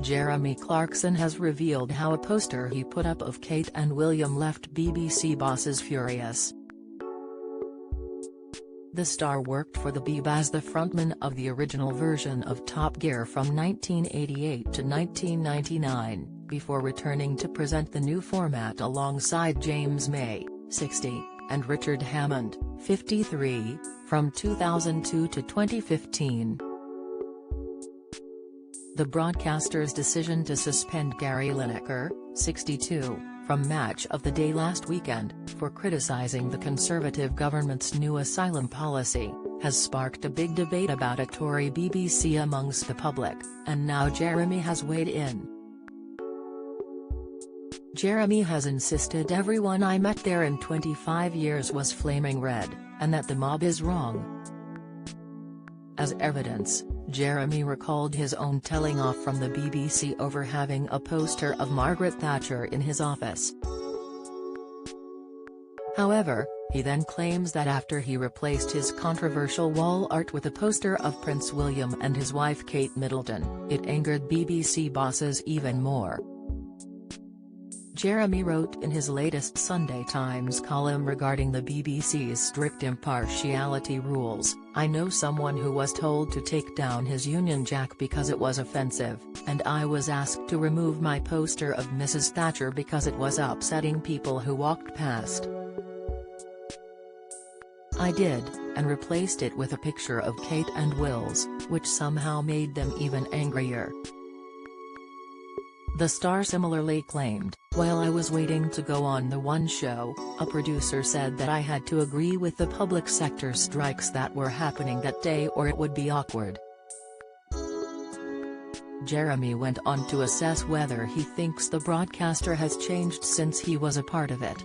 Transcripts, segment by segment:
Jeremy Clarkson has revealed how a poster he put up of Kate and William left BBC bosses furious. The star worked for the BB as the frontman of the original version of Top Gear from 1988 to 1999, before returning to present the new format alongside James May, 60, and Richard Hammond, 53, from 2002 to 2015. The broadcaster's decision to suspend Gary Lineker, 62, from Match of the Day last weekend, for criticizing the Conservative government's new asylum policy, has sparked a big debate about a Tory BBC amongst the public, and now Jeremy has weighed in. Jeremy has insisted everyone I met there in 25 years was flaming red, and that the mob is wrong. As evidence, Jeremy recalled his own telling off from the BBC over having a poster of Margaret Thatcher in his office. However, he then claims that after he replaced his controversial wall art with a poster of Prince William and his wife Kate Middleton, it angered BBC bosses even more. Jeremy wrote in his latest Sunday Times column regarding the BBC's strict impartiality rules, "I know someone who was told to take down his Union Jack because it was offensive, and I was asked to remove my poster of Mrs. Thatcher because it was upsetting people who walked past. I did, and replaced it with a picture of Kate and Will's, which somehow made them even angrier." The star similarly claimed, "While I was waiting to go on the One show, a producer said that I had to agree with the public sector strikes that were happening that day or it would be awkward." Jeremy went on to assess whether he thinks the broadcaster has changed since he was a part of it.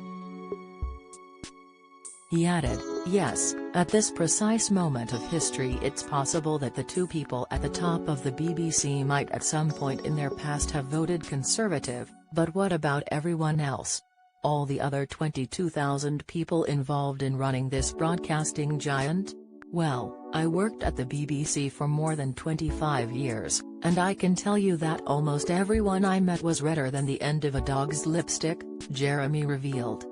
He added, "Yes, at this precise moment of history it's possible that the two people at the top of the BBC might at some point in their past have voted Conservative, but what about everyone else? All the other 22,000 people involved in running this broadcasting giant? Well, I worked at the BBC for more than 25 years, and I can tell you that almost everyone I met was redder than the end of a dog's lipstick," Jeremy revealed.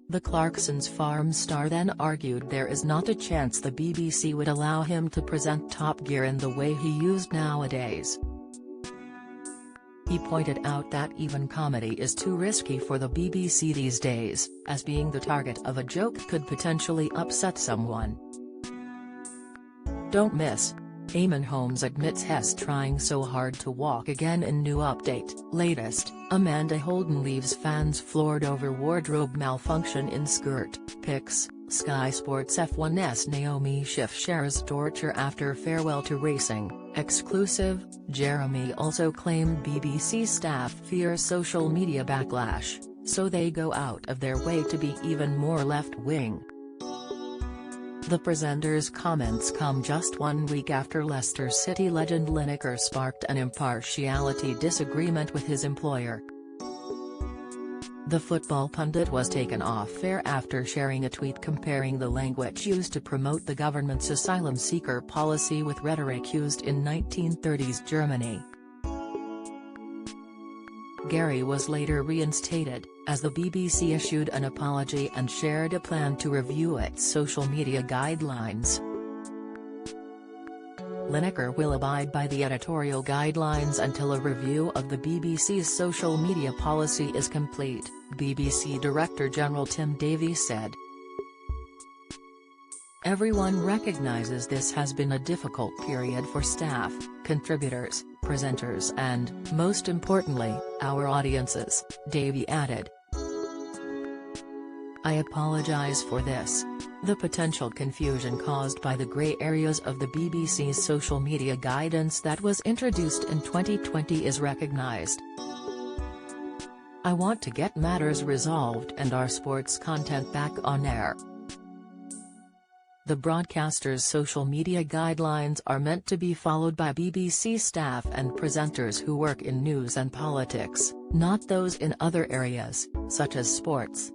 The Clarkson's Farm star then argued there is not a chance the BBC would allow him to present Top Gear in the way he used nowadays. He pointed out that even comedy is too risky for the BBC these days, as being the target of a joke could potentially upset someone. Don't miss. Eamon Holmes admits Hess trying so hard to walk again in new update. Latest, Amanda Holden leaves fans floored over wardrobe malfunction in skirt. Pics, Sky Sports F1's Naomi Schiff shares torture after farewell to racing. Exclusive, Jeremy also claimed BBC staff fear social media backlash, so they go out of their way to be even more left-wing. The presenter's comments come just 1 week after Leicester City legend Lineker sparked an impartiality disagreement with his employer. The football pundit was taken off air after sharing a tweet comparing the language used to promote the government's asylum seeker policy with rhetoric used in 1930s Germany. Gary was later reinstated, as the BBC issued an apology and shared a plan to review its social media guidelines. Lineker will abide by the editorial guidelines until a review of the BBC's social media policy is complete, BBC Director General Tim Davies said. Everyone recognizes this has been a difficult period for staff, contributors, presenters and, most importantly, our audiences, Davie added. I apologize for this. The potential confusion caused by the grey areas of the BBC's social media guidance that was introduced in 2020 is recognized. I want to get matters resolved and our sports content back on air. The broadcaster's social media guidelines are meant to be followed by BBC staff and presenters who work in news and politics, not those in other areas, such as sports.